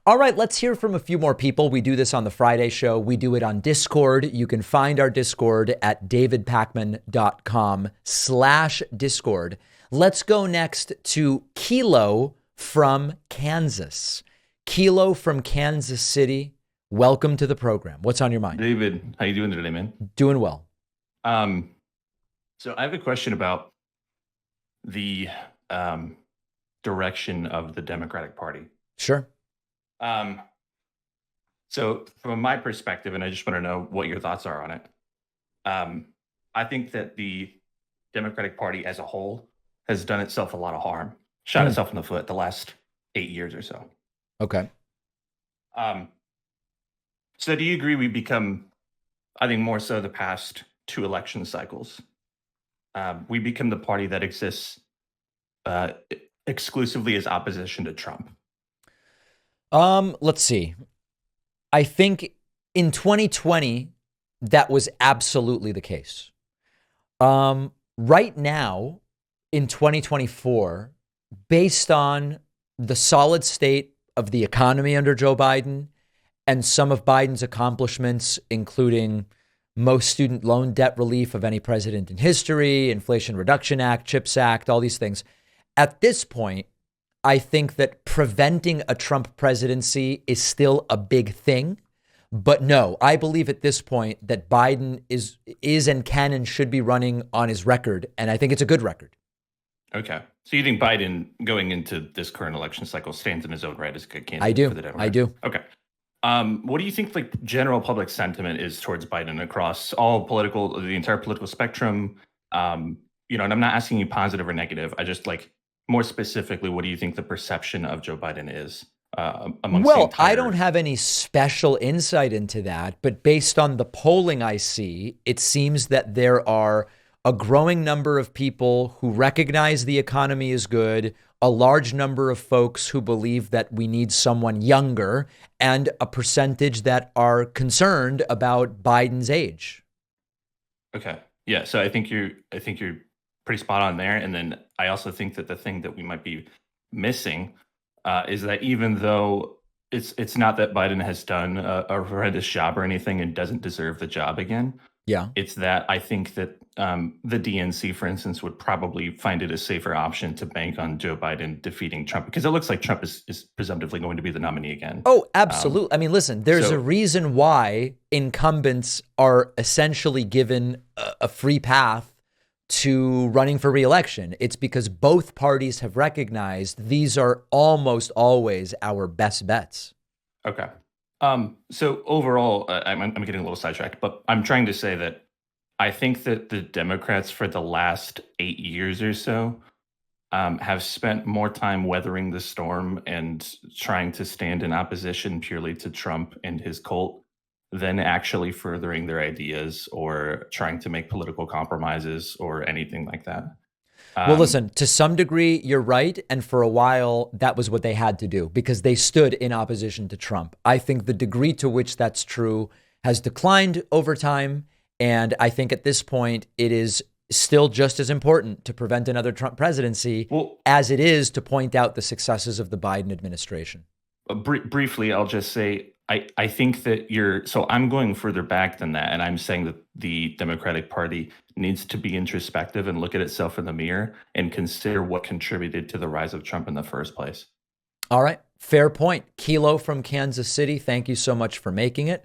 All right, let's hear from a few more people. We do this on the Friday show. We do it on Discord. You can find our Discord at davidpakman.com/Discord. Let's go next to Kilo from Kansas. Kilo from Kansas City, welcome to the program. What's on your mind? David, how you doing today, man? Doing well. So I have a question about the direction of the Democratic Party. Sure. Um, so from my perspective, and I just want to know what your thoughts are on it. I think that the Democratic Party as a whole has done itself a lot of harm, shot itself in the foot the last 8 years or so. Okay. So do you agree we become, I think more so the past 2 election cycles, we become the party that exists exclusively as opposition to Trump? Let's see. I think in 2020, that was absolutely the case. Right now, in 2024, based on the solid state of the economy under Joe Biden and some of Biden's accomplishments, including most student loan debt relief of any president in history, Inflation Reduction Act, CHIPS Act, all these things. At this point, I think that preventing a Trump presidency is still a big thing. But no, I believe at this point that Biden is and can and should be running on his record. And I think it's a good record. Okay. So you think Biden going into this current election cycle stands in his own right as a good candidate for the Democrats? I do. Okay. What do you think like general public sentiment is towards Biden across all the entire political spectrum? And I'm not asking you positive or negative. I just like more specifically, what do you think the perception of Joe Biden is amongst the entire... I don't have any special insight into that, but based on the polling I see, it seems that there are a growing number of people who recognize the economy is good, a large number of folks who believe that we need someone younger, and a percentage that are concerned about Biden's age. Okay. Yeah. So I think you're pretty spot on there. And then I also think that the thing that we might be missing is that even though it's not that Biden has done a horrendous job or anything and doesn't deserve the job again. Yeah. It's that I think that the DNC, for instance, would probably find it a safer option to bank on Joe Biden defeating Trump, because it looks like Trump is presumptively going to be the nominee again. Oh, absolutely. I mean, listen, there's a reason why incumbents are essentially given a free path to running for re-election. It's because both parties have recognized these are almost always our best bets. Okay. So overall, I'm getting a little sidetracked, but I'm trying to say that I think that the Democrats for the last 8 years or so have spent more time weathering the storm and trying to stand in opposition purely to Trump and his cult than actually furthering their ideas or trying to make political compromises or anything like that. Well, listen, to some degree, you're right. And for a while, that was what they had to do because they stood in opposition to Trump. I think the degree to which that's true has declined over time. And I think at this point, it is still just as important to prevent another Trump presidency as it is to point out the successes of the Biden administration. Briefly, I'll just say, I think that so I'm going further back than that. And I'm saying that the Democratic Party needs to be introspective and look at itself in the mirror and consider what contributed to the rise of Trump in the first place. All right. Fair point. Kilo from Kansas City, thank you so much for making it.